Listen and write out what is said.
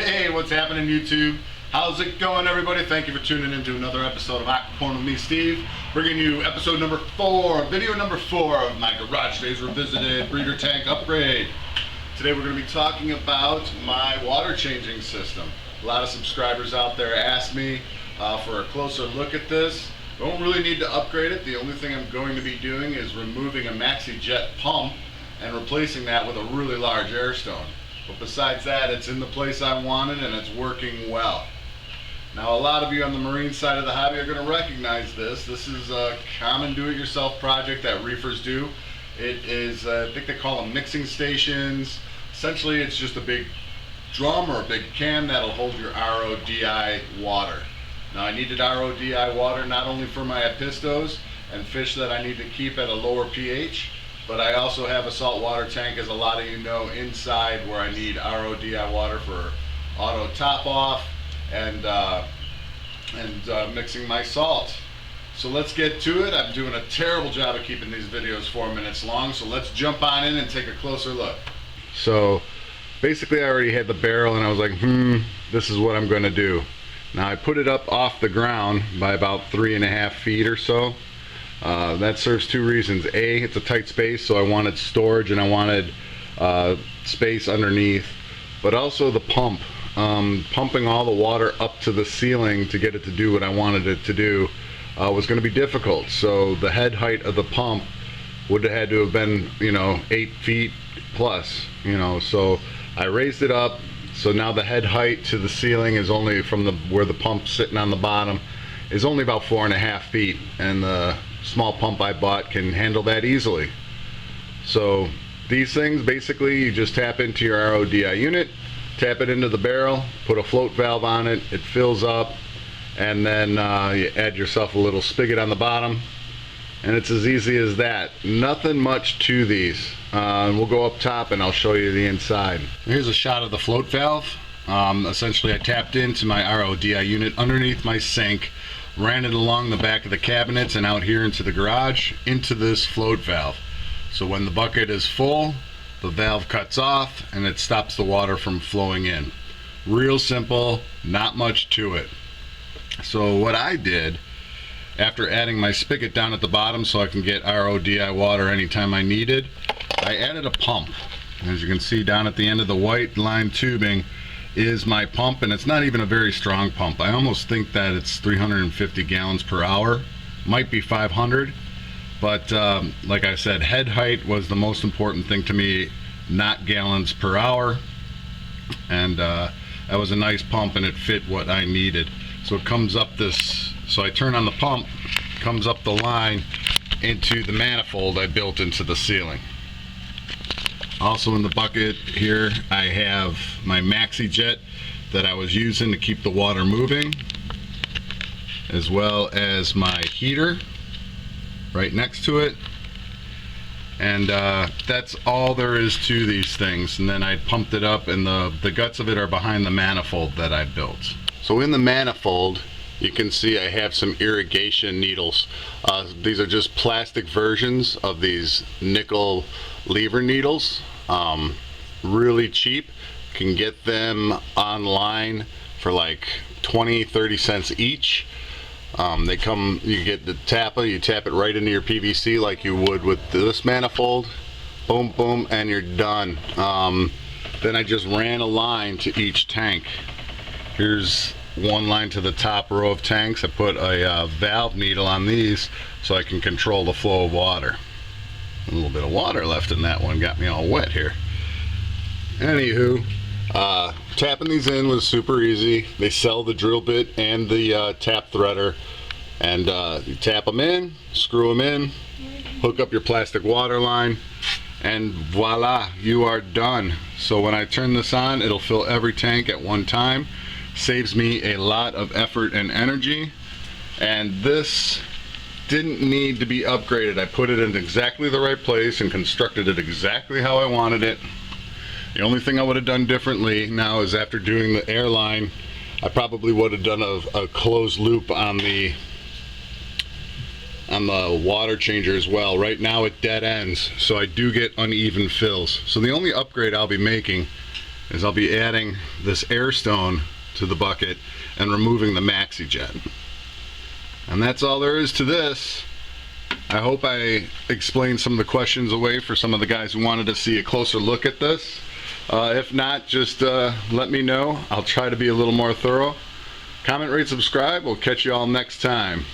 Hey, what's happening, YouTube? How's it going, everybody? Thank you for tuning in to another episode of Aquaporn with me, Steve. Bringing you episode number 4, video number 4 of my Garage Days Revisited breeder tank upgrade. Today we're going to be talking about my water changing system. A lot of subscribers out there asked me for a closer look at this. Don't really need to upgrade it. The only thing I'm going to be doing is removing a MaxiJet pump and replacing that with a really large Airstone. But besides that, it's in the place I wanted and it's working well. Now, a lot of you on the marine side of the hobby are going to recognize this. This is a common do-it-yourself project that reefers do. It is, I think they call them mixing stations. Essentially, it's just a big drum or a big can that'll hold your RODI water. Now, I needed RODI water not only for my Apistos and fish that I need to keep at a lower pH, but I also have a saltwater tank, as a lot of you know, inside where I need RODI water for auto top off and mixing my salt. So let's get to it. I'm doing a terrible job of keeping these videos 4 minutes long, so let's jump on in and take a closer look. So basically I already had the barrel and I was like, this is what I'm going to do. Now I put it up off the ground by about 3.5 feet or so. That serves two reasons. A, it's a tight space, so I wanted storage and I wanted space underneath, but also the pump. Pumping all the water up to the ceiling to get it to do what I wanted it to do was going to be difficult. So the head height of the pump would have had to have been, 8 feet plus, so I raised it up. So now the head height to the ceiling is only from where the pump's sitting on the bottom is only about 4.5 feet, and the small pump I bought can handle that easily. So these things, basically you just tap into your RODI unit, tap it into the barrel, put a float valve on it, it fills up, and then you add yourself a little spigot on the bottom, and it's as easy as that. Nothing much to these. We'll go up top and I'll show you the inside. Here's a shot of the float valve. Essentially I tapped into my RODI unit underneath my sink, ran it along the back of the cabinets and out here into the garage, into this float valve. So when the bucket is full, the valve cuts off and it stops the water from flowing in. Real simple, not much to it. So what I did, after adding my spigot down at the bottom so I can get RODI water anytime I needed, I added a pump. As you can see down at the end of the white line tubing is my pump, and it's not even a very strong pump. I almost think that it's 350 gallons per hour, might be 500, but like I said, head height was the most important thing to me, not gallons per hour, and that was a nice pump and it fit what I needed. So it comes up this, so I turn on the pump, comes up the line into the manifold I built into the ceiling. Also in the bucket here I have my MaxiJet that I was using to keep the water moving, as well as my heater right next to it, and that's all there is to these things. And then I pumped it up, and the guts of it are behind the manifold that I built. So in the manifold you can see I have some irrigation needles. These are just plastic versions of these nickel lever needles. Really cheap. Can get them online for like 20-30 cents each. They come, you get the tapper, you tap it right into your PVC like you would with this manifold. Boom, boom, and you're done. Then I just ran a line to each tank. Here's one line to the top row of tanks. I put a valve needle on these so I can control the flow of water. A little bit of water left in that one, got me all wet here. Anywho, tapping these in was super easy. They sell the drill bit and the tap threader, and you tap them in, screw them in, hook up your plastic water line, and voila, you are done. So when I turn this on, it'll fill every tank at one time. Saves me a lot of effort and energy, and this didn't need to be upgraded. I put it in exactly the right place and constructed it exactly how I wanted it. The only thing I would have done differently now is, after doing the airline, I probably would have done a closed loop on the water changer as well. Right now it dead ends, so I do get uneven fills. So the only upgrade I'll be making is I'll be adding this air stone to the bucket and removing the maxi jet. And that's all there is to this. I hope I explained some of the questions away for some of the guys who wanted to see a closer look at this. If not, just let me know. I'll try to be a little more thorough. Comment, rate, subscribe. We'll catch you all next time.